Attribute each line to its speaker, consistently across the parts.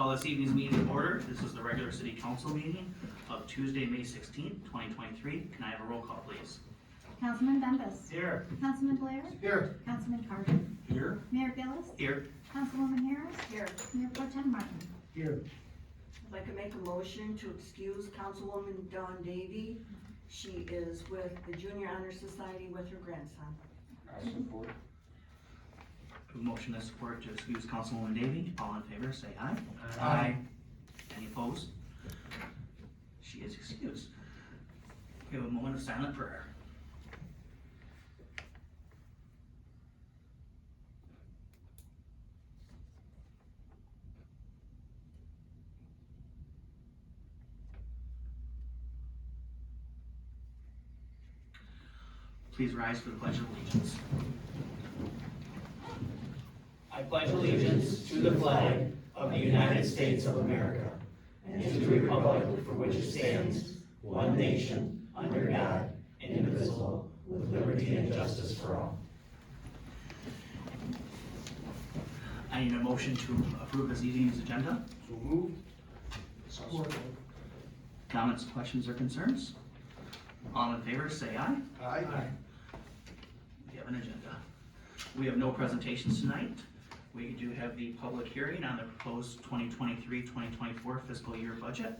Speaker 1: Call this evening's meeting to order. This is the regular city council meeting of Tuesday, May 16th, 2023. Can I have a roll call, please?
Speaker 2: Councilman Bembas.
Speaker 1: Here.
Speaker 2: Councilman Blair.
Speaker 3: Here.
Speaker 2: Councilman Carter.
Speaker 1: Here.
Speaker 2: Mayor Gillis.
Speaker 1: Here.
Speaker 2: Councilwoman Harris.
Speaker 4: Here,
Speaker 2: Mayor Pro Tem Martin.
Speaker 3: Here.
Speaker 4: I'd like to make a motion to excuse Councilwoman Dawn Davy. She is with the Junior Honor Society with her grandson.
Speaker 3: I support.
Speaker 1: A motion and support to excuse Councilwoman Davy. All in favor, say aye.
Speaker 3: Aye.
Speaker 1: Any opposed? She is excused. We have a moment of silent prayer. Please rise for the Pledge of Allegiance.
Speaker 5: I pledge allegiance to the flag of the United States of America and to the republic for which it stands, one nation, under God, indivisible, with liberty and justice for all.
Speaker 1: I need a motion to approve this evening's agenda.
Speaker 3: So moved. Support.
Speaker 1: Comments, questions, or concerns? All in favor, say aye.
Speaker 3: Aye.
Speaker 1: We have an agenda. We have no presentations tonight. We do have the public hearing on the proposed 2023-2024 fiscal year budget.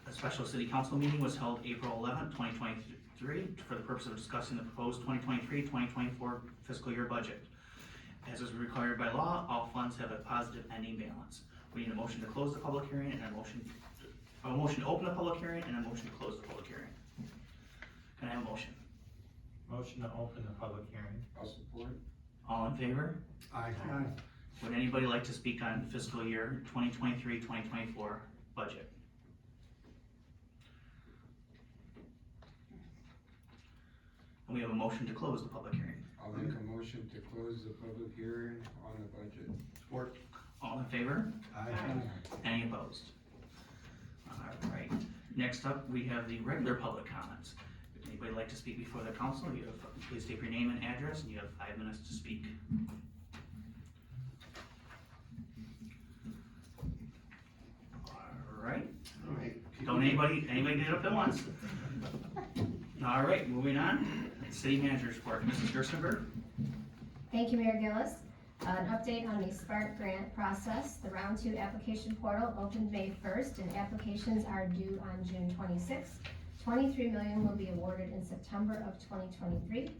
Speaker 1: A special city council meeting was held April 11th, 2023 for the purpose of discussing the proposed 2023-2024 fiscal year budget. As is required by law, all funds have a positive ending balance. We need a motion to close the public hearing and a motion to open the public hearing and a motion to close the public hearing. Can I have a motion?
Speaker 6: Motion to open the public hearing.
Speaker 3: I'll support.
Speaker 1: All in favor?
Speaker 3: Aye.
Speaker 1: Would anybody like to speak on fiscal year 2023-2024 budget? And we have a motion to close the public hearing.
Speaker 7: I'll make a motion to close the public hearing on the budget.
Speaker 3: Support.
Speaker 1: All in favor?
Speaker 3: Aye.
Speaker 1: Any opposed? All right. Next up, we have the regular public comments. If anybody would like to speak before the council, please state your name and address, and you have 5 minutes to speak. All right. Don't anybody get up at once. All right, moving on. City manager's report, Mrs. Gerstenberg.
Speaker 8: Thank you, Mayor Gillis. An update on the Spark grant process. The round 2 application portal opened May 1st and applications are due on June 26th. $23 million will be awarded in September of 2023.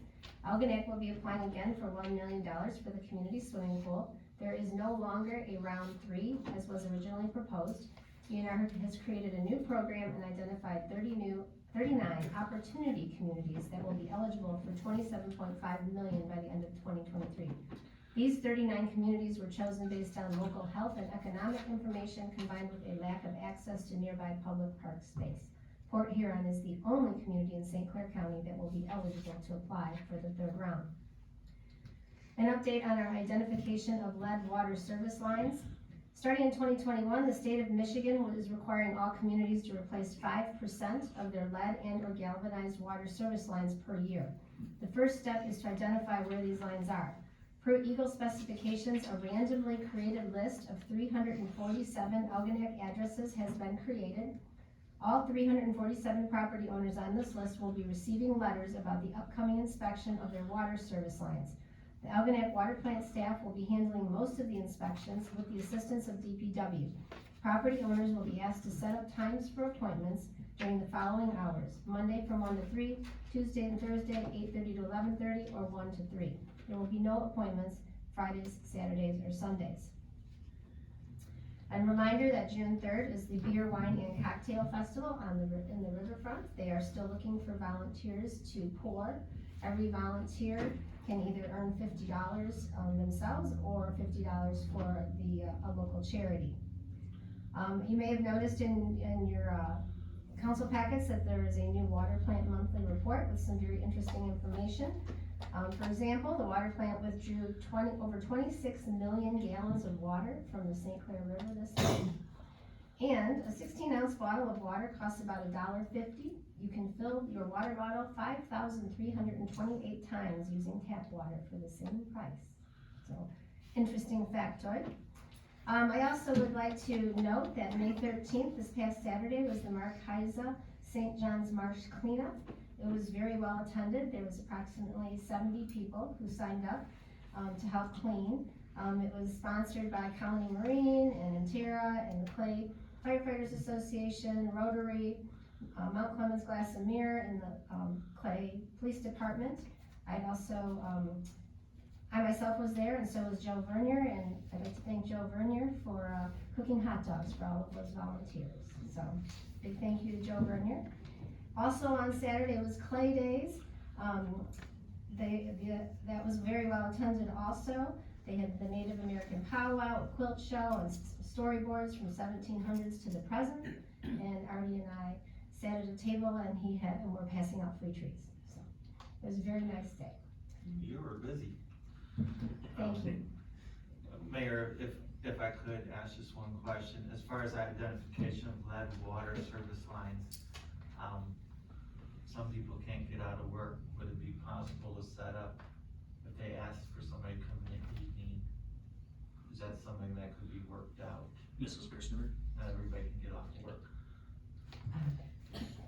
Speaker 8: Algonac will be applying again for $1 million for the community swimming pool. There is no longer a round 3 as was originally proposed. UNR has created a new program and identified 39 opportunity communities that will be eligible for $27.5 million by the end of 2023. These 39 communities were chosen based on local health and economic information combined with a lack of access to nearby public park space. Port Huron is the only community in St. Clair County that will be eligible to apply for the 3rd round. An update on our identification of lead water service lines. Starting in 2021, the state of Michigan is requiring all communities to replace 5% of their lead and or galvanized water service lines per year. The first step is to identify where these lines are. Per Eagle specifications, a randomly created list of 347 Algonac addresses has been created. All 347 property owners on this list will be receiving letters about the upcoming inspection of their water service lines. The Algonac water plant staff will be handling most of the inspections with the assistance of DPW. Property owners will be asked to set up times for appointments during the following hours: Monday from 1 to 3, Tuesday and Thursday 8:30 to 11:30, or 1 to 3. There will be no appointments Fridays, Saturdays, or Sundays. A reminder that June 3rd is the Beer, Wine, and Cocktail Festival in the riverfront. They are still looking for volunteers to pour. Every volunteer can either earn $50 themselves or $50 for a local charity. You may have noticed in your council packets that there is a new water plant monthly report with some very interesting information. For example, the water plant withdrew over 26 million gallons of water from the St. Clair River this year. And a 16-ounce bottle of water costs about $1.50. You can fill your water bottle 5,328 times using tap water for the same price. So, interesting factoid. I also would like to note that May 13th, this past Saturday, was the Mark Heisa St. John's Marsh Cleanup. It was very well attended. There was approximately 70 people who signed up to help clean. It was sponsored by Colony Marine and Intera and the Clay Firefighters Association, Rotary, Mount Clemens Glass and Mirror, and the Clay Police Department. I myself was there, and so was Joe Vernier, and I'd like to thank Joe Vernier for cooking hot dogs for all of those volunteers. So, big thank you to Joe Vernier. Also on Saturday was Clay Days. That was very well attended also. They had the Native American powwow, a quilt show, and storyboards from 1700s to the present. And Artie and I sat at a table, and we're passing out free trees. So, it was a very nice day.
Speaker 6: You were busy.
Speaker 8: Thank you.
Speaker 6: Mayor, if I could ask just one question, as far as identification of lead water service lines, some people can't get out of work, would it be possible to set up, if they ask for somebody to come in at evening, is that something that could be worked out,
Speaker 1: Mrs. Gerstenberg?
Speaker 6: that everybody can get off work?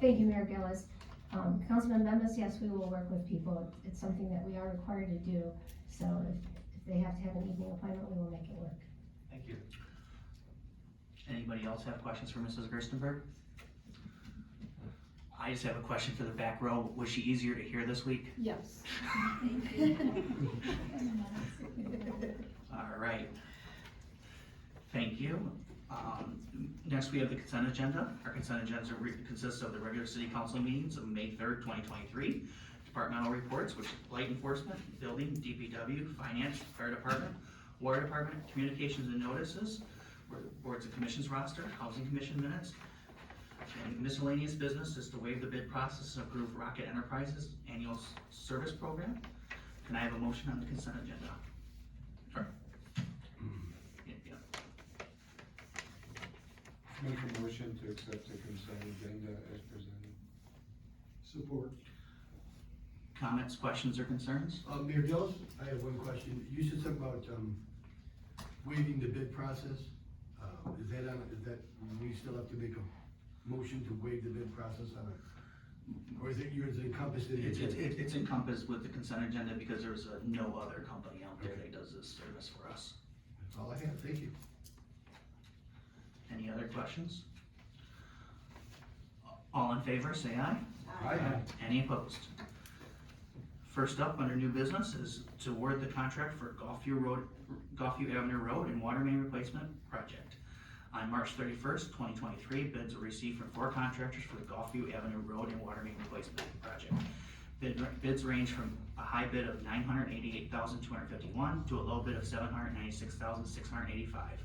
Speaker 8: Thank you, Mayor Gillis. Councilman Bembas, yes, we will work with people. It's something that we are required to do. So if they have to have an evening appointment, we will make it work.
Speaker 6: Thank you.
Speaker 1: Anybody else have questions for Mrs. Gerstenberg? I just have a question for the back row. Was she easier to hear this week?
Speaker 2: Yes.
Speaker 1: All right. Thank you. Next, we have the consent agenda. Our consent agenda consists of the regular city council meetings of May 3rd, 2023, departmental reports, which is light enforcement, building, DPW, finance, fire department, water department, communications and notices, boards and commissions roster, housing commission minutes, and miscellaneous business is to waive the bid process and approve Rocket Enterprises annual service program. Can I have a motion on the consent agenda? Sure. Yeah.
Speaker 7: Make a motion to accept the consent agenda as presented.
Speaker 3: Support.
Speaker 1: Comments, questions, or concerns?
Speaker 9: Mayor Gillis, I have one question. You said something about, waiving the bid process. Is that, we still have to make a motion to waive the bid process or is it yours encompassed in it?
Speaker 1: It's encompassed with the consent agenda because there's no other company out there that does this service for us.
Speaker 9: That's all I have. Thank you.
Speaker 1: Any other questions? All in favor, say aye.
Speaker 7: Aye.
Speaker 1: Any opposed? First up, under new business, is to award the contract for Gulfview Avenue Road and Water Main Replacement Project. On March 31st, 2023, bids were received from 4 contractors for the Gulfview Avenue Road and Water Main Replacement Project. Bids range from a high bid of $988,251 to a low bid of $796,685.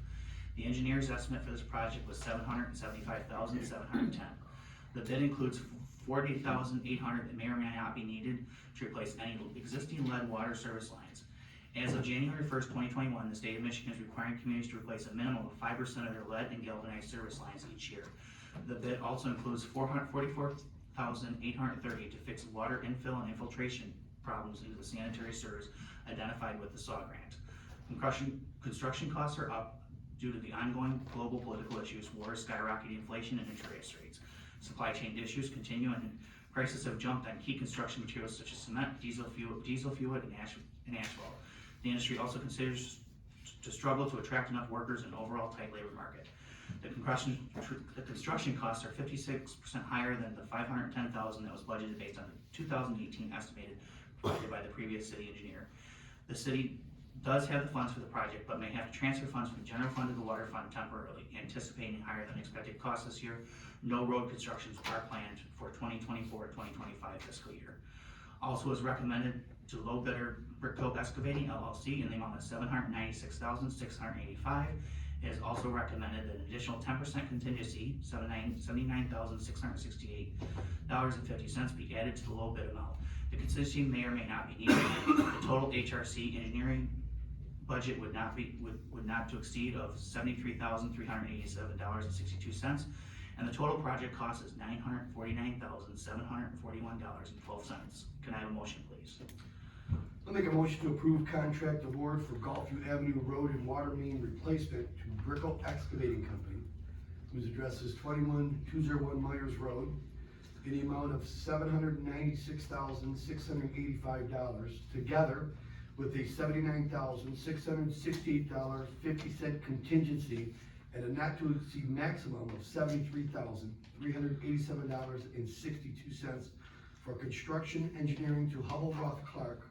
Speaker 1: The engineer's estimate for this project was $775,710. The bid includes $40,800 that may or may not be needed to replace any existing lead water service lines. As of January 1st, 2021, the state of Michigan is requiring communities to replace a minimum of 5% of their lead and galvanized service lines each year. The bid also includes $444,830 to fix water infill and infiltration problems into the sanitary sewers identified with the SAW grant. Construction costs are up due to the ongoing global political issues, wars, skyrocketing inflation, and interest rates. Supply chain issues continue, and prices have jumped on key construction materials such as cement, diesel fuel, and asphalt. The industry also considers to struggle to attract enough workers in an overall tight labor market. The construction costs are 56% higher than the $510,000 that was budgeted based on the 2018 estimated provided by the previous city engineer. The city does have the funds for the project, but may have to transfer funds from the general fund to the water fund temporarily, anticipating higher than expected costs this year. No road constructions are planned for 2024-2025 fiscal year. Also is recommended to low bidder Brickville Excavating LLC in the amount of $796,685. It is also recommended that an additional 10% contingency, $79,668.50 be added to the low bid amount. The contingency may or may not be needed. The total HRC engineering budget would not to exceed of $73,387.62, and the total project cost is $949,741.12. Can I have a motion, please?
Speaker 9: I'll make a motion to approve contract award for Gulfview Avenue Road and Water Main Replacement to Brickell Excavating Company, whose address is 21201 Myers Road, in the amount of $796,685, together with a $79,668.50 contingency and a not to exceed maximum of $73,387.62 for construction engineering to Hubble Roth Clark,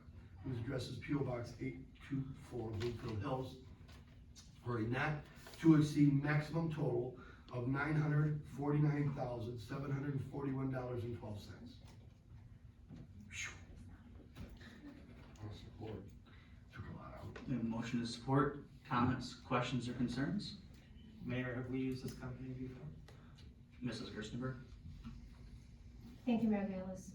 Speaker 9: whose address is P.O. Box 824, Bluefield Hills, for a not to exceed maximum total of $949,741.12.
Speaker 7: I'll support.
Speaker 9: Took a lot out.
Speaker 1: We have a motion to support. Comments, questions, or concerns?
Speaker 6: Mayor, have we used this company before?
Speaker 1: Mrs. Gerstenberg?
Speaker 8: Thank you, Mayor Gillis.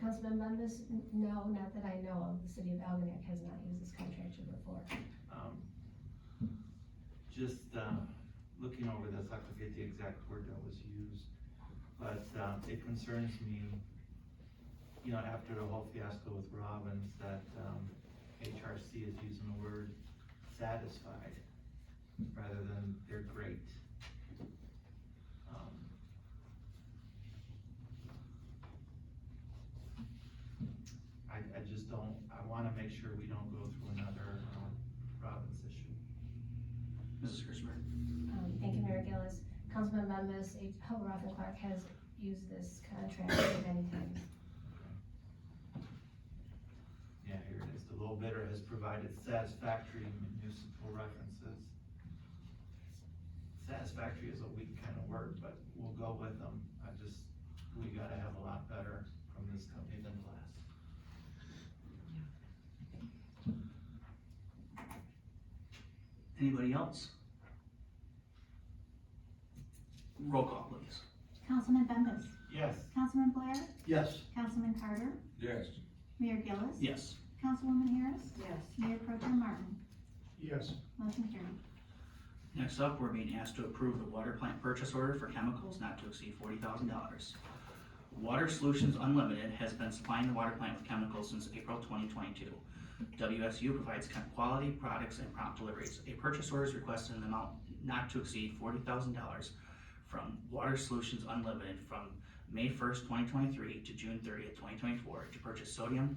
Speaker 8: Councilman Bembas, no, not that I know of. The city of Algonac has not used this contractor before.
Speaker 6: Just, looking over this, I forget the exact word that was used, but, it concerns me, you know, after the whole fiasco with Robbins, that, HRC is using the word satisfied rather than they're great. I just don't, I wanna make sure we don't go through another, Robbins issue.
Speaker 1: Mrs. Gerstenberg?
Speaker 8: Thank you, Mayor Gillis. Councilman Bembas, Hubble Roth and Clark has used this contract many times.
Speaker 6: Yeah, here it is. The low bidder has provided satisfactory municipal references. Satisfactory is a weak kind of word, but we'll go with them. We gotta have a lot better from this company than the last.
Speaker 1: Anybody else? Roll call, please.
Speaker 2: Councilman Bembas.
Speaker 6: Yes.
Speaker 2: Councilman Blair.
Speaker 9: Yes.
Speaker 2: Councilman Carter.
Speaker 7: Yes.
Speaker 2: Mayor Gillis.
Speaker 1: Yes.
Speaker 2: Councilwoman Harris.
Speaker 4: Yes.
Speaker 2: Mayor Pro Tem Martin.
Speaker 3: Yes.
Speaker 2: Motion carried.
Speaker 1: Next up, we're being asked to approve the water plant purchase order for chemicals not to exceed $40,000. Water Solutions Unlimited has been supplying the water plant with chemicals since April 2022. WSU provides quality products and prompt deliveries. A purchase order is requested in the amount not to exceed $40,000 from Water Solutions Unlimited from May 1st, 2023 to June 30th, 2024 to purchase sodium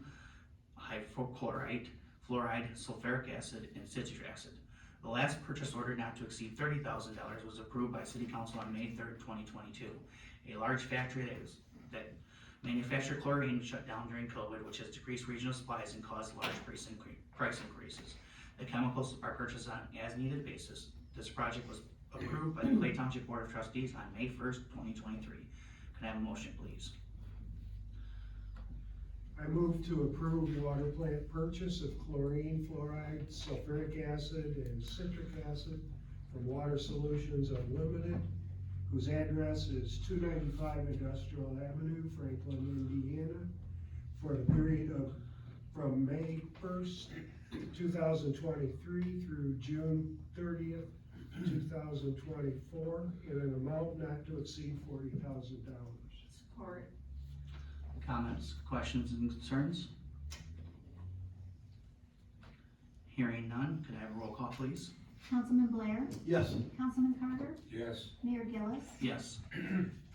Speaker 1: hypochlorite, fluoride, sulfuric acid, and citric acid. The last purchase order not to exceed $30,000 was approved by City Council on May 3rd, 2022. A large factory that manufactured chlorine shut down during COVID, which has decreased regional supplies and caused large price increases. The chemicals are purchased on an as-needed basis. This project was approved by the Clay Township Board of Trustees on May 1st, 2023. Can I have a motion, please?
Speaker 3: I move to approve the water plant purchase of chlorine, fluoride, sulfuric acid, and citric acid from Water Solutions Unlimited, whose address is 295 Industrial Avenue, Franklin, Indiana, for the period of from May 1st, 2023 through June 30th, 2024, in an amount not to exceed $40,000.
Speaker 4: Support.
Speaker 1: Comments, questions, and concerns? Hearing none, could I have a roll call, please?
Speaker 2: Councilman Blair.
Speaker 9: Yes.
Speaker 2: Councilman Carter.
Speaker 7: Yes.
Speaker 2: Mayor Gillis.
Speaker 1: Yes.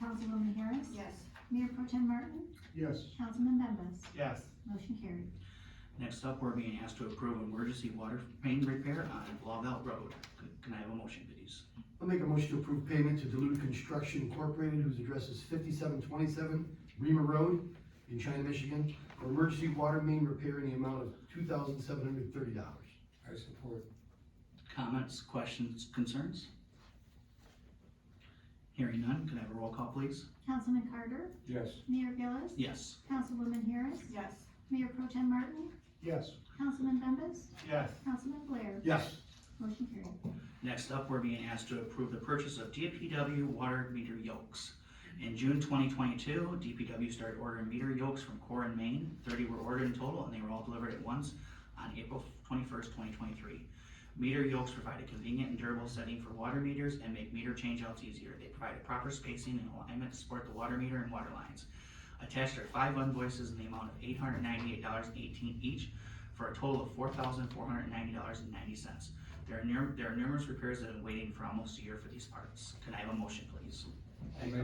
Speaker 2: Councilwoman Harris.
Speaker 4: Yes.
Speaker 2: Mayor Pro Tem Martin.
Speaker 3: Yes.
Speaker 2: Councilman Bembas.
Speaker 6: Yes.
Speaker 2: Motion carried.
Speaker 1: Next up, we're being asked to approve emergency water main repair on Blauvelt Road. Can I have a motion, please?
Speaker 9: I'll make a motion to approve payment to Duluth Construction Incorporated, whose address is 5727 Reamer Road in China, Michigan, for emergency water main repair in the amount of $2,730.
Speaker 7: I support.
Speaker 1: Comments, questions, concerns? Hearing none, can I have a roll call, please?
Speaker 2: Councilman Carter.
Speaker 7: Yes.
Speaker 2: Mayor Gillis.
Speaker 1: Yes.
Speaker 2: Councilwoman Harris.
Speaker 4: Yes.
Speaker 2: Mayor Pro Tem Martin.
Speaker 3: Yes.
Speaker 2: Councilman Bembas.
Speaker 6: Yes.
Speaker 2: Councilman Blair.
Speaker 9: Yes.
Speaker 2: Motion carried.
Speaker 1: Next up, we're being asked to approve the purchase of DPW water meter yokes. In June 2022, DPW started ordering meter yokes from Core in Maine. 30 were ordered in total, and they were all delivered at once on April 21st, 2023. Meter yokes provide a convenient and durable setting for water meters and make meter changeouts easier. They provide a proper spacing and alignment to support the water meter and water lines. Attached are 5 invoices in the amount of $898.18 each for a total of $4,490.90. There are numerous repairs that have been waiting for almost a year for these parts. Can I have a motion, please?
Speaker 7: I'll make,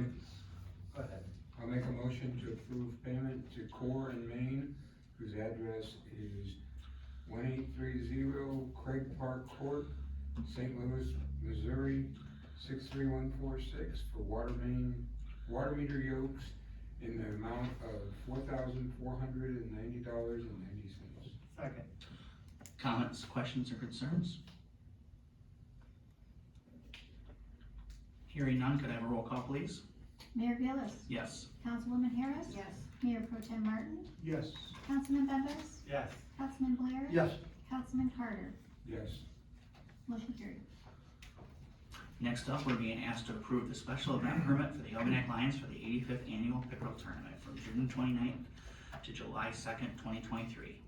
Speaker 6: Go ahead.
Speaker 7: I'll make a motion to approve payment to Core in Maine, whose address is 1830 Craig Park Court, St. Louis, Missouri, 63146 for water meter yokes in the amount of $4,490.90.
Speaker 6: Second.
Speaker 1: Comments, questions, or concerns? Hearing none, could I have a roll call, please?
Speaker 2: Mayor Gillis,
Speaker 1: Yes.
Speaker 2: Councilwoman Harris.
Speaker 4: Yes.
Speaker 2: Mayor Pro Tem Martin,
Speaker 3: Yes.
Speaker 2: Councilman Bembas,
Speaker 6: Yes.
Speaker 2: Councilman Blair.
Speaker 9: Yes.
Speaker 2: Councilman Carter,
Speaker 7: Yes.
Speaker 2: motion carried.
Speaker 1: Next up, we're being asked to approve the special event permit for the Algonac Lions for the 85th Annual Pickerel Tournament from June 29th to July 2nd, 2023.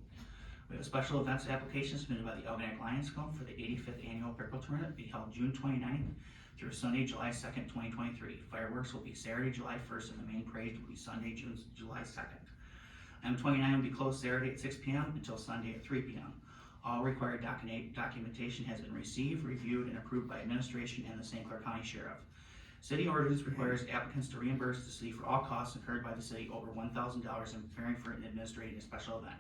Speaker 1: We have a special events application submitted by the Algonac Lions Club for the 85th Annual Pickerel Tournament to be held June 29th through Sunday, July 2nd, 2023. Fireworks will be Saturday, July 1st, and the main parade will be Sunday, July 2nd. M29 will be closed Saturday at 6 p.m. until Sunday at 3 p.m. All required documentation has been received, reviewed, and approved by administration and the St. Clair County Sheriff. City ordinance requires applicants to reimburse the city for all costs incurred by the city over $1,000 in preparing for and administrating a special event.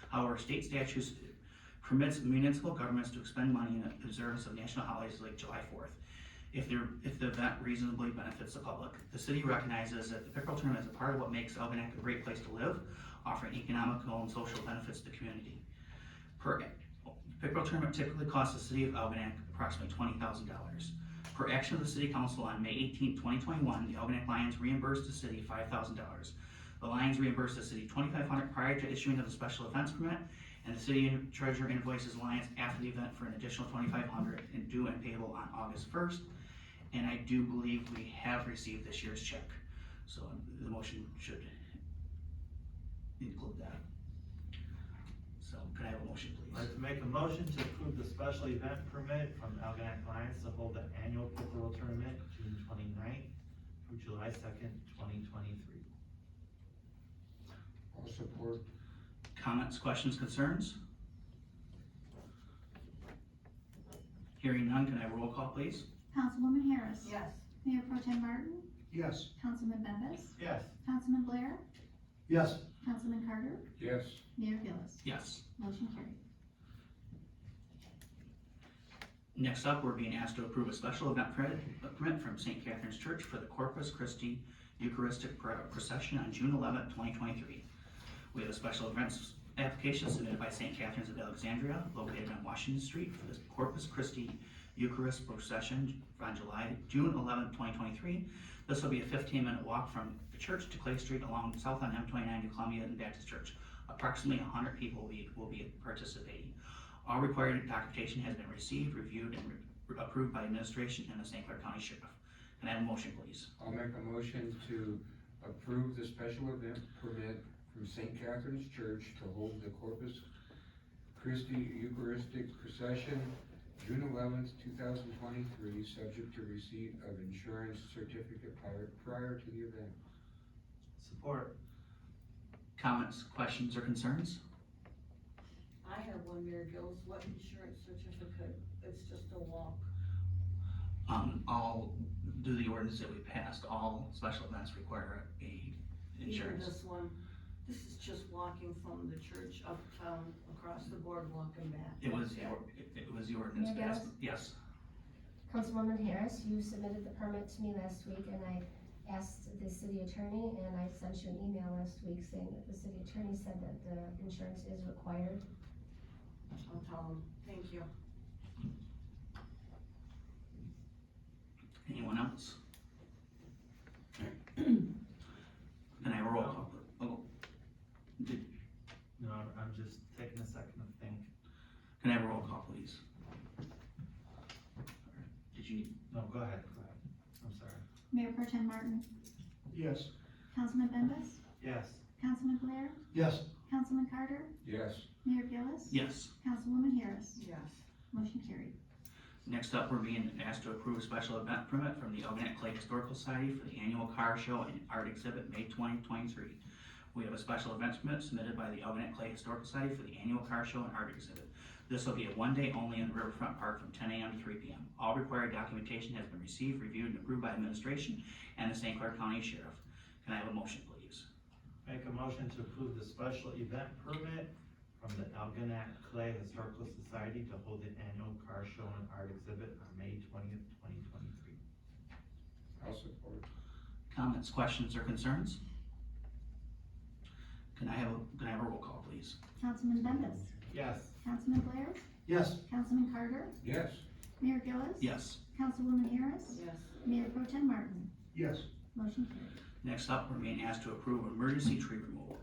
Speaker 1: However, state statutes permits municipal governments to expend money in observance of national holidays like July 4th. If the event reasonably benefits the public. The city recognizes that the pickerel tournament is a part of what makes Algonac a great place to live, offering economical and social benefits to the community. Pickerel tournament typically costs the city of Algonac approximately $20,000. Per action of the city council on May 18, 2021, the Algonac Lions reimbursed the city $5,000. The Lions reimbursed the city $2,500 prior to issuing of the special events permit, and the city treasurer invoices Lions after the event for an additional $2,500 and due and payable on August 1st. And I do believe we have received this year's check, so the motion should include that. So could I have a motion,
Speaker 6: I'd
Speaker 1: please?
Speaker 6: like to make a motion to approve the special event permit from Algonac Lions to hold the annual pickerel tournament June 29th through July 2nd, 2023.
Speaker 7: I'll support.
Speaker 1: Comments, questions, concerns? Hearing none, can I have a roll call, please?
Speaker 2: Councilwoman Harris.
Speaker 4: Yes.
Speaker 2: Mayor Pro Tem Martin,
Speaker 3: Yes.
Speaker 2: Councilman Bembas,
Speaker 6: Yes.
Speaker 2: Councilman Blair,
Speaker 9: Yes.
Speaker 2: Councilman Carter,
Speaker 7: Yes.
Speaker 2: Mayor Gillis,
Speaker 1: Yes.
Speaker 2: motion carried.
Speaker 1: Next up, we're being asked to approve a special event permit from St. Catherine's Church for the Corpus Christi Eucharistic Procession on June 11th, 2023. We have a special events application submitted by St. Catherine's of Alexandria, located on Washington Street, for the Corpus Christi Eucharist Procession on June 11th, 2023. This will be a 15-minute walk from the church to Clay Street along south on M29 to Columbia and Baptist Church. Approximately 100 people will be participating. All required documentation has been received, reviewed, and approved by administration and the St. Clair County Sheriff. Can I have a motion, please?
Speaker 7: I'll make a motion to approve the special event permit from St. Catherine's Church to hold the Corpus Christi Eucharistic Procession June 11th, 2023, subject to receipt of insurance certificate prior to the event.
Speaker 6: Support.
Speaker 1: Comments, questions, or concerns?
Speaker 4: I have one, Mayor Gillis. What insurance certificate? It's just a walk.
Speaker 1: All do the ordinance that we passed, all special events require a
Speaker 4: Even
Speaker 1: insurance.
Speaker 4: this one, this is just walking from the church uptown, across the boardwalk and back.
Speaker 1: It was
Speaker 4: That's
Speaker 1: the ordinance
Speaker 8: Mayor
Speaker 1: passed,
Speaker 8: Gillis?
Speaker 1: yes.
Speaker 8: Councilwoman Harris, you submitted the permit to me last week, and I asked the city attorney, and I sent you an email last week saying that the city attorney said that the insurance is required.
Speaker 4: I'll tell them. Thank you.
Speaker 1: Anyone else? Can I have a roll call? Oh,
Speaker 6: No, I'm just taking a second to think.
Speaker 1: can I have a roll call, please? Did you,
Speaker 6: No, go ahead. I'm sorry.
Speaker 2: Mayor Pro Tem Martin,
Speaker 3: Yes.
Speaker 2: Councilman Bembas,
Speaker 6: Yes.
Speaker 2: Councilman Blair,
Speaker 9: Yes.
Speaker 2: Councilman Carter,
Speaker 7: Yes.
Speaker 2: Mayor Gillis,
Speaker 1: yes.
Speaker 2: Councilwoman Harris,
Speaker 4: Yes.
Speaker 2: motion carried.
Speaker 1: Next up, we're being asked to approve a special event permit from the Algonac Clay Historical Society for the annual car show and art exhibit, May 2023. We have a special events permit submitted by the Algonac Clay Historical Society for the annual car show and art exhibit. This will be a one-day only in the Riverfront Park from 10 a.m. to 3 p.m. All required documentation has been received, reviewed, and approved by administration and the St. Clair County Sheriff. Can I have a motion, please?
Speaker 6: Make a motion to approve the special event permit from the Algonac Clay Historical Society to hold the annual car show and art exhibit on May 20th, 2023.
Speaker 7: I'll support.
Speaker 1: Comments, questions, or concerns? Can I have a roll call, please?
Speaker 2: Councilman Bembas,
Speaker 6: Yes.
Speaker 2: Councilman Blair,
Speaker 9: Yes.
Speaker 2: Councilman Carter,
Speaker 7: Yes.
Speaker 2: Mayor Gillis.
Speaker 1: Yes.
Speaker 2: Councilwoman Harris,
Speaker 4: Yes.
Speaker 2: Mayor Pro Tem Martin.
Speaker 3: Yes.
Speaker 2: Motion carried.
Speaker 1: Next up, we're being asked to approve emergency tree removal.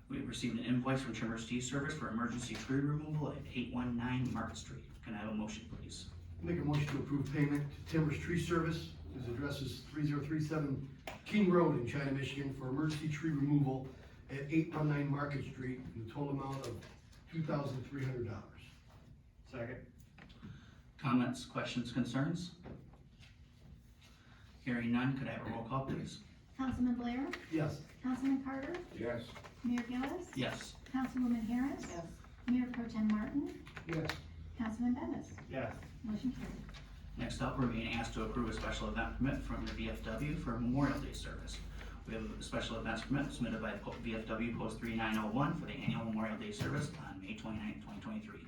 Speaker 1: We received an invoice from Timber Tree Service for emergency tree removal at 819 Market Street. Can I have a motion, please?
Speaker 9: Make a motion to approve payment to Timbers Tree Service. His address is 3037 King Road in China, Michigan, for emergency tree removal at 819 Market Street in the total amount of $2,300.
Speaker 6: Second.
Speaker 1: Comments, questions, concerns? Hearing none, could I have a roll call, please?
Speaker 2: Councilman Blair,
Speaker 9: Yes.
Speaker 2: Councilman Carter,
Speaker 7: Yes.
Speaker 2: Mayor Gillis.
Speaker 1: Yes.
Speaker 2: Councilwoman Harris.
Speaker 4: Yes.
Speaker 2: Mayor Pro Tem Martin.
Speaker 3: Yes.
Speaker 2: Councilman Bembas.
Speaker 6: Yes.
Speaker 2: Motion carried.
Speaker 1: Next up, we're being asked to approve a special event permit from the VFW for Memorial Day service. We have a special events permit submitted by VFW Post 3901 for the annual Memorial Day service on May 29, 2023.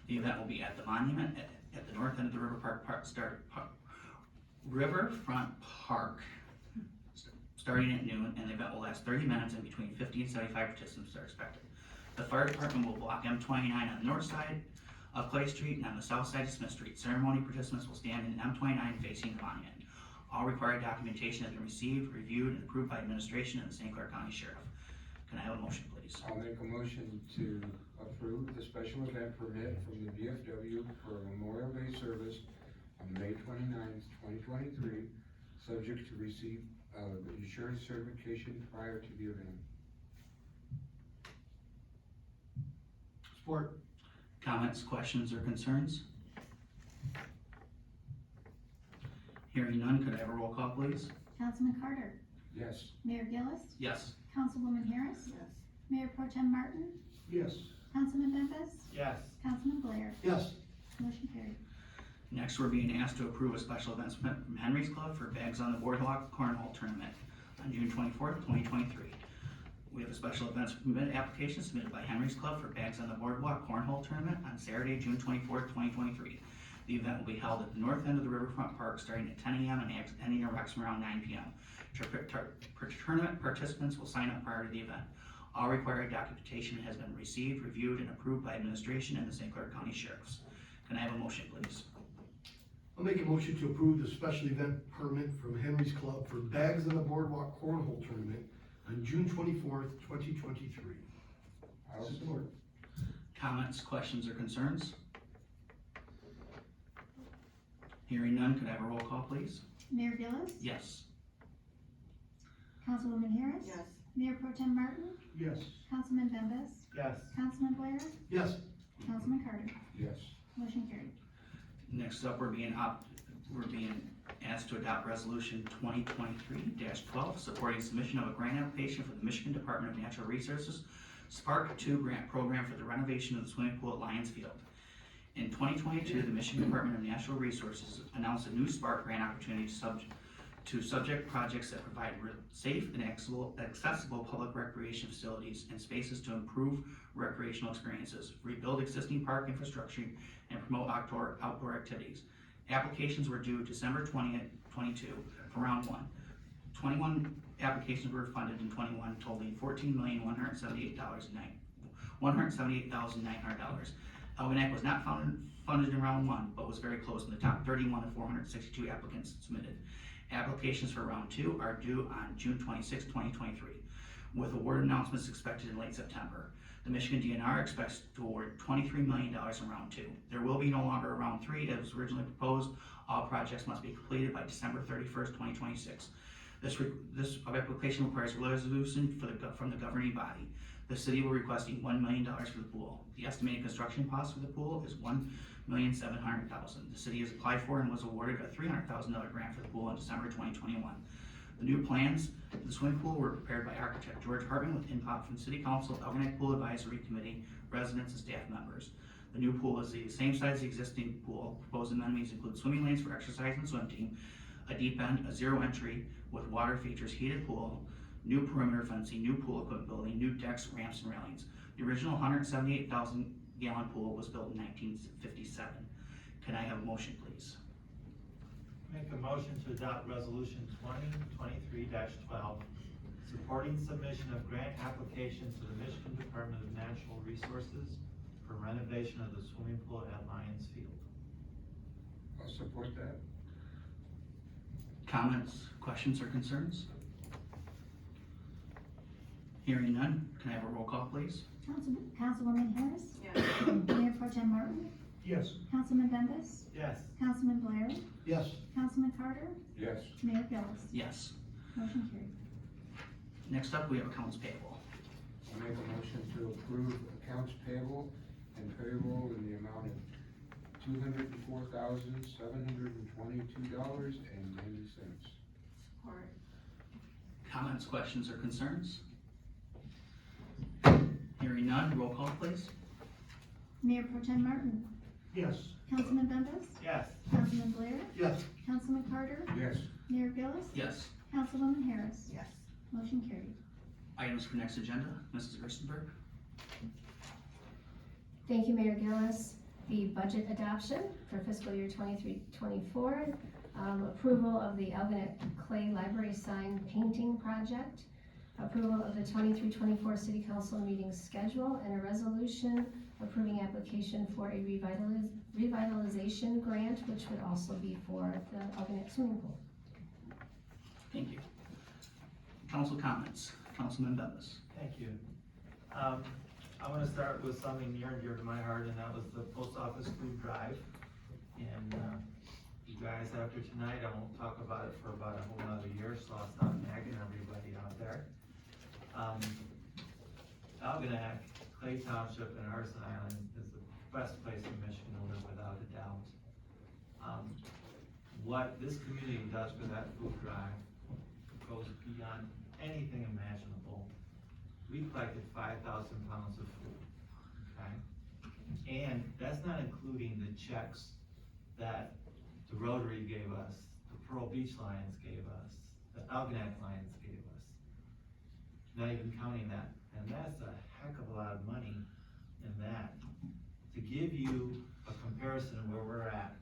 Speaker 1: The event will be at the monument at the north end of the Riverfront Park, starting at noon, and the event will last 30 minutes, and between 50 and 75 participants are expected. The fire department will block M29 on the north side of Clay Street, and on the south side of Smith Street. Ceremony participants will stand in M29 facing the monument. All required documentation has been received, reviewed, and approved by administration and the St. Clair County Sheriff. Can I have a motion, please?
Speaker 7: I'll make a motion to approve the special event permit from the VFW for a Memorial Day service on May 29th, 2023, subject to receipt of insurance certification prior to the event.
Speaker 9: Support.
Speaker 1: Comments, questions, or concerns? Hearing none, could I have a roll call, please?
Speaker 2: Councilman Carter,
Speaker 7: Yes.
Speaker 2: Mayor Gillis,
Speaker 1: Yes.
Speaker 2: Councilwoman Harris,
Speaker 4: Yes.
Speaker 2: Mayor Pro Tem Martin,
Speaker 3: Yes.
Speaker 2: Councilman Bembas,
Speaker 6: Yes.
Speaker 2: Councilman Blair.
Speaker 9: Yes.
Speaker 2: Motion carried.
Speaker 1: Next, we're being asked to approve a special events permit from Henry's Club for Bags on the Boardwalk Cornhole Tournament on June 24th, 2023. We have a special events permit application submitted by Henry's Club for Bags on the Boardwalk Cornhole Tournament on Saturday, June 24th, 2023. The event will be held at the north end of the Riverfront Park starting at 10 a.m. and ending approximately around 9 p.m. Tournament participants will sign up prior to the event. All required documentation has been received, reviewed, and approved by administration and the St. Clair County Sheriffs. Can I have a motion, please?
Speaker 9: I'll make a motion to approve the special event permit from Henry's Club for Bags on the Boardwalk Cornhole Tournament on June 24th, 2023.
Speaker 7: I'll support.
Speaker 1: Comments, questions, or concerns? Hearing none, could I have a roll call, please?
Speaker 2: Mayor Gillis,
Speaker 1: Yes.
Speaker 2: Councilwoman Harris.
Speaker 4: Yes.
Speaker 2: Mayor Pro Tem Martin,
Speaker 3: Yes.
Speaker 2: Councilman Bembas,
Speaker 6: Yes.
Speaker 2: Councilman Blair,
Speaker 9: Yes.
Speaker 2: Councilman Carter.
Speaker 7: Yes.
Speaker 2: Motion carried.
Speaker 1: Next up, we're being asked to adopt resolution 2023-12, supporting submission of a grant application for the Michigan Department of Natural Resources Spark 2 grant program for the renovation of the swimming pool at Lions Field. In 2022, the Michigan Department of Natural Resources announced a new Spark grant opportunity to subject projects that provide safe and accessible public recreation facilities and spaces to improve recreational experiences, rebuild existing park infrastructure, and promote outdoor activities. Applications were due December 20th, 22 for round one. 21 applications were funded in 21, totaling $14,178,900. Algonac was not funded in round one, but was very close in the top 31 of 462 applicants submitted. Applications for round two are due on June 26, 2023, with award announcements expected in late September. The Michigan DNR expects to award $23 million in round two. There will be no longer a round three as originally proposed. All projects must be completed by December 31st, 2026. This application requires a resolution from the governing body. The city will request $1 million for the pool. The estimated construction cost for the pool is $1,700,000. The city has applied for and was awarded a $300,000 grant for the pool in December 2021. The new plans for the swimming pool were prepared by architect George Hartman with input from City Council, Algonac Pool Advisory Committee, residents, and staff members. The new pool is the same size as the existing pool. Proposed amenities include swimming lanes for exercise and swim team, a deep end, a zero entry with water features, heated pool, new perimeter fencing, new pool equipment building, new decks, ramps, and railings. The original 178,000 gallon pool was built in 1957. Can I have a motion, please?
Speaker 6: Make a motion to adopt resolution 2023-12, supporting submission of grant application to the Michigan Department of Natural Resources for renovation of the swimming pool at Lions Field.
Speaker 7: I'll support that.
Speaker 1: Comments, questions, or concerns? Hearing none, can I have a roll call, please?
Speaker 2: Councilwoman Harris,
Speaker 4: Yes.
Speaker 2: Mayor Pro Tem Martin,
Speaker 3: Yes.
Speaker 2: Councilman Bembas,
Speaker 6: Yes.
Speaker 2: Councilman Blair,
Speaker 9: Yes.
Speaker 2: Councilman Carter,
Speaker 7: Yes.
Speaker 2: Mayor Gillis.
Speaker 1: Yes.
Speaker 2: Motion carried.
Speaker 1: Next up, we have accounts payable.
Speaker 7: I'll make a motion to approve accounts payable and payroll in the amount of $204,722.90.
Speaker 4: Support.
Speaker 1: Comments, questions, or concerns? Hearing none, roll call, please.
Speaker 2: Mayor Pro Tem Martin,
Speaker 3: Yes.
Speaker 2: Councilman Bembas,
Speaker 6: Yes.
Speaker 2: Councilman Blair,
Speaker 9: Yes.
Speaker 2: Councilman Carter,
Speaker 7: Yes.
Speaker 2: Mayor Gillis,
Speaker 1: Yes.
Speaker 2: Councilwoman Harris.
Speaker 4: Yes.
Speaker 2: Motion carried.
Speaker 1: Items for next agenda, Mrs. Gerstenberg.
Speaker 8: Thank you, Mayor Gillis. The budget adoption for fiscal year 23-24, approval of the Algonac Clay Library sign painting project, approval of the 23-24 City Council meeting schedule, and a resolution approving application for a revitalization grant, which would also be for the Algonac swimming pool.
Speaker 1: Thank you. Council comments, Councilman Bembas.
Speaker 6: Thank you. I want to start with something near and dear to my heart, and that was the post office food drive. And you guys, after tonight, I won't talk about it for about a whole nother year, so I'll stop nagging everybody out there. Algonac, Clay Township, and Arson Island is the best place in Michigan to live, without a doubt. What this community does for that food drive goes beyond anything imaginable. We collected 5,000 pounds of food, okay? And that's not including the checks that the Rotary gave us, the Pearl Beach Lions gave us, the Algonac Lions gave us. Not even counting that. And that's a heck of a lot of money in that. To give you a comparison of where we're at,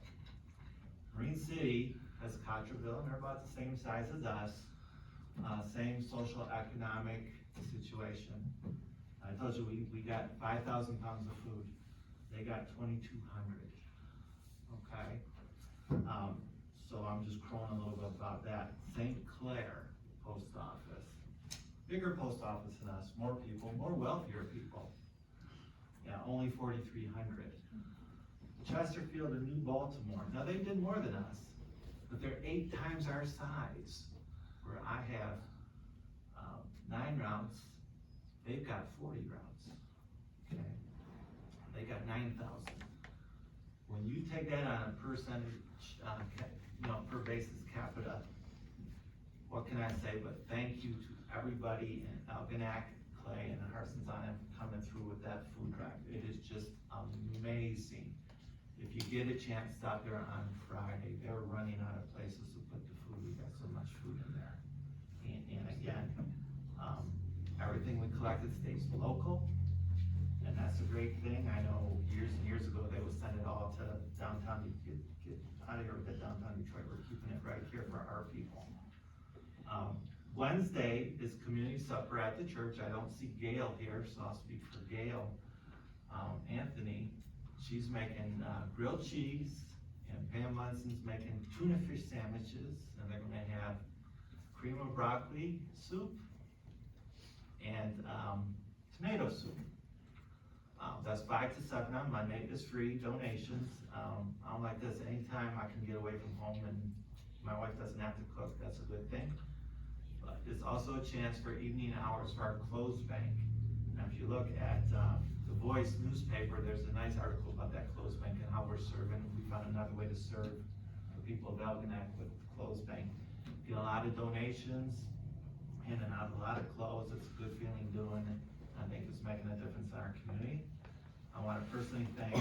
Speaker 6: Marine City has Cotterville, and they're about the same size as us, same social economic situation. I told you we got 5,000 pounds of food. They got 2,200. Okay? So I'm just crowing a little bit about that. St. Clair Post Office, bigger post office than us, more people, more wealthier people. Yeah, only 4,300. Chesterfield and New Baltimore, now they did more than us, but they're 8 times our size. Where I have 9 routes, they've got 40 routes. Okay, they got 9,000. When you take that on a percentage, per basis capita, what can I say but thank you to everybody in Algonac, Clay, and Harson's Island for coming through with that food drive. It is just amazing. If you get a chance, stop there on Friday. They're running out of places to put the food. We got so much food in there. And again, everything we collected stays local, and that's a great thing. I know years and years ago, they would send it all to downtown, get out of here with that downtown Detroit. We're keeping it right here for our people. Wednesday is community supper at the church. I don't see Gail here, so I'll speak for Gail. Anthony, she's making grilled cheese, and Pam Munson's making tuna fish sandwiches, and they're gonna have cream of broccoli soup and tomato soup. That's 5 to 7 on Monday. It's free donations. I'm like this, anytime I can get away from home and my wife doesn't have to cook, that's a good thing. But it's also a chance for evening hours for our clothes bank. Now, if you look at the Voice newspaper, there's a nice article about that clothes bank and how we're serving. We found another way to serve the people of Algonac with the clothes bank. get a lot of donations, handing out a lot of clothes. It's a good feeling doing it. I think it's making a difference in our community. I want to personally thank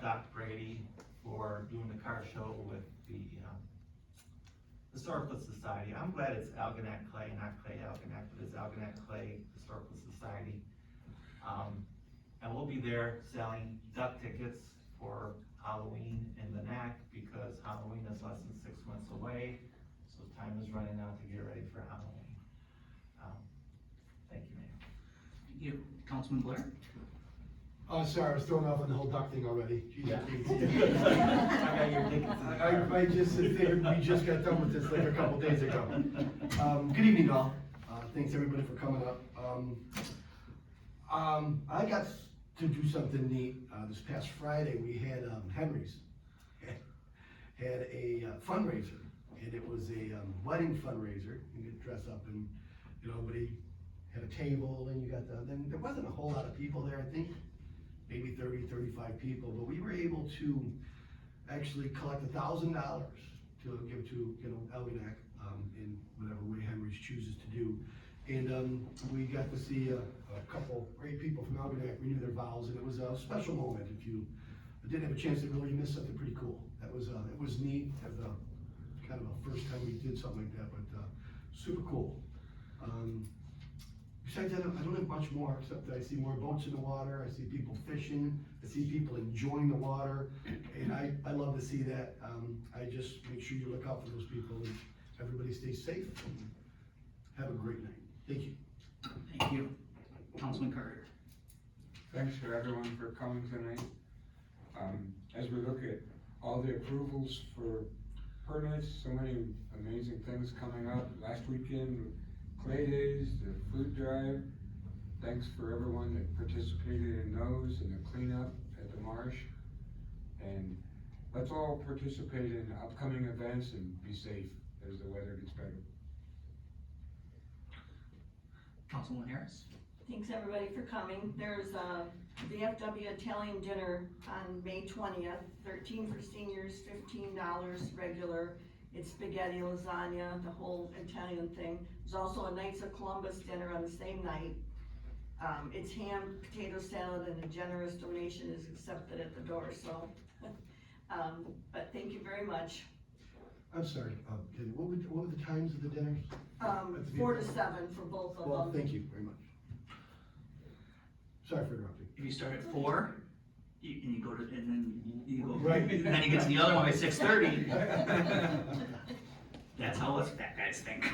Speaker 6: Doc Brady for doing the car show with the Historical Society. I'm glad it's Algonac Clay, not Clay Algonac, but it's Algonac Clay Historical Society. And we'll be there selling duck tickets for Halloween in the NAC because Halloween is less than 6 months away. So time is running out to get ready for Halloween. Thank you, Mayor.
Speaker 1: Thank you. Councilman Blair?
Speaker 9: Sorry, I was thrown off on the whole duck thing already.
Speaker 6: Yeah.
Speaker 9: I
Speaker 6: got your tickets in the car.
Speaker 9: I just figured we just got done with this like a couple days ago. Good evening, all. Thanks everybody for coming up. I got to do something neat. This past Friday, we had Henry's had a fundraiser, and it was a wedding fundraiser. You get dressed up, and everybody had a table, and you got then there wasn't a whole lot of people there. I think maybe 30, 35 people, but we were able to actually collect $1,000 to give to Algonac in whatever way Henry's chooses to do. And we got to see a couple great people from Algonac renew their vows, and it was a special moment. If you didn't have a chance to go, you missed something pretty cool. That was it was neat as a kind of a first time we did something like that, but super cool. Besides that, I don't have much more, except that I see more boats in the water, I see people fishing, I see people enjoying the water, and I love to see that. I just make sure you look out for those people, and everybody stay safe, and have a great night. Thank you.
Speaker 1: Thank you. Councilman Carter?
Speaker 7: Thanks for everyone for coming tonight. As we look at all the approvals for permits, so many amazing things coming up. Last weekend, Clay Days, the food drive. Thanks for everyone that participated in those and the cleanup at the marsh. And let's all participate in upcoming events and be safe as the weather gets better.
Speaker 1: Councilwoman Harris?
Speaker 4: Thanks everybody for coming. There's the VFW Italian dinner on May 20th, 13 for seniors, $15 regular. It's spaghetti, lasagna, the whole Italian thing. There's also a Knights of Columbus dinner on the same night. It's ham, potato salad, and a generous donation is accepted at the door, so. But thank you very much.
Speaker 3: I'm sorry, Kenny, what were the times of the dinners?
Speaker 4: 4 to 7 for both of
Speaker 3: Well,
Speaker 4: them.
Speaker 3: thank you very much. Sorry for interrupting.
Speaker 1: If you start at 4, and you go to, and then you go,
Speaker 3: Right.
Speaker 1: and then you get to the other one by 6:30. That's how us fat guys think.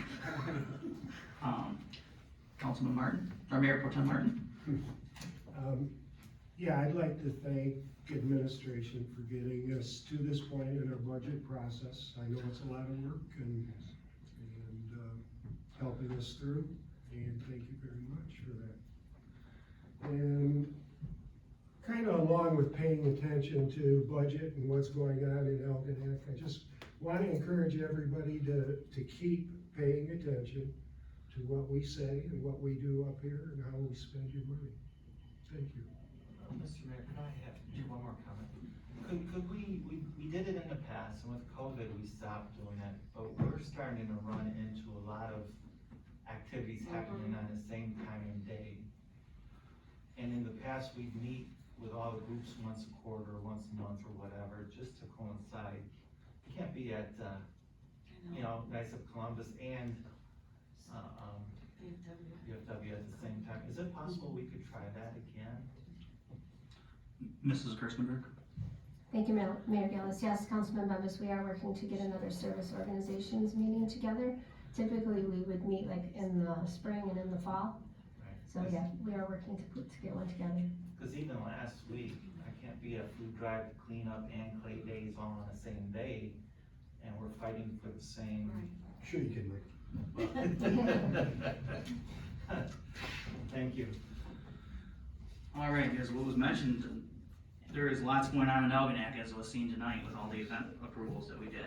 Speaker 1: Councilman Martin, or Mayor Pro Tem Martin?
Speaker 3: Yeah, I'd like to thank administration for getting us to this point in our budget process. I know it's a lot of work and helping us through, and thank you very much for that. And kind of along with paying attention to budget and what's going on in Algonac, I just want to encourage everybody to keep paying attention to what we say and what we do up here and how we spend your money. Thank you.
Speaker 6: Mr. Mayor, could I have one more comment? Could we did it in the past, and with COVID, we stopped doing it, but we're starting to run into a lot of activities happening on the same time and day. And in the past, we'd meet with all the groups once a quarter, once a month, or whatever, just to coincide. You can't be at, Knights of Columbus and, VFW at the same time. Is it possible we could try that again?
Speaker 1: Mrs. Gerstenberg?
Speaker 8: Thank you, Mayor Gillis. Yes, Councilman Bevis, we are working to get another service organizations meeting together. Typically, we would meet like in the spring and in the fall.
Speaker 6: Right.
Speaker 8: So yeah, we are working to get one together.
Speaker 6: Because even last week, I can't be at food drive, cleanup, and Clay Days all on the same day, and we're fighting for the same.
Speaker 3: Sure you can, Rick.
Speaker 6: Thank you.
Speaker 1: All right, as what was mentioned, there is lots going on in Algonac, as was seen tonight with all the event approvals that we did.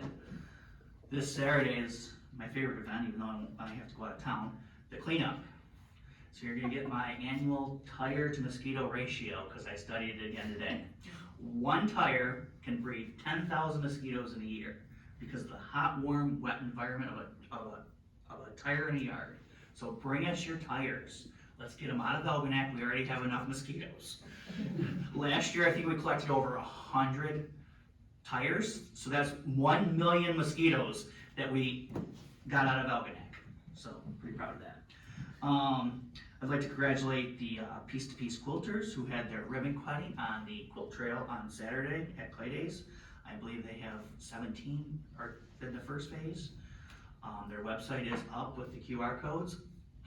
Speaker 1: This Saturday is my favorite event, even though I have to go out of town, the cleanup. So you're gonna get my annual tire to mosquito ratio, because I studied it again today. One tire can breed 10,000 mosquitoes in a year. because of the hot, warm, wet environment of a tire in a yard. So bring us your tires. Let's get them out of Algonac. We already have enough mosquitoes. Last year, I think we collected over 100 tires, so that's 1 million mosquitoes that we got out of Algonac. So, pretty proud of that. I'd like to congratulate the Piece to Piece quilters who had their ribbon cutting on the quilt trail on Saturday at Clay Days. I believe they have 17 are in the first phase. Their website is up with the QR codes,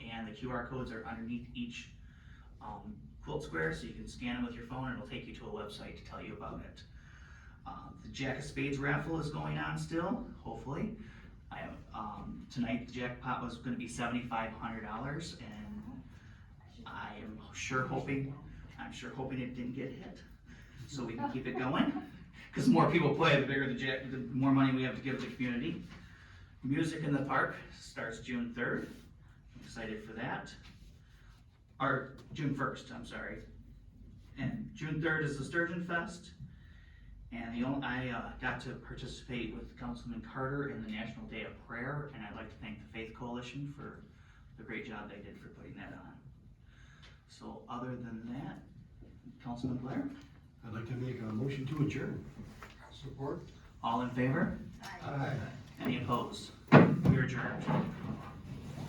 Speaker 1: and the QR codes are underneath each quilt square, so you can scan them with your phone and it'll take you to a website to tell you about it. The Jack of Spades raffle is going on still, hopefully. I have, tonight the jackpot was gonna be $7,500, and I am hoping it didn't get hit, so we can keep it going. Cause the more people play, the bigger the more money we have to give the community. Music in the Park starts June 3rd. I'm excited for that. Or June 1st, I'm sorry. And June 3rd is the Sturgeon Fest. And I got to participate with Councilman Carter in the National Day of Prayer, and I'd like to thank the Faith Coalition for the great job they did for putting that on. So other than that, Councilman Blair,
Speaker 9: I'd like to make a motion to adjourn.
Speaker 7: Support?
Speaker 1: all in favor?
Speaker 9: Aye.
Speaker 1: Any opposed? We are adjourned.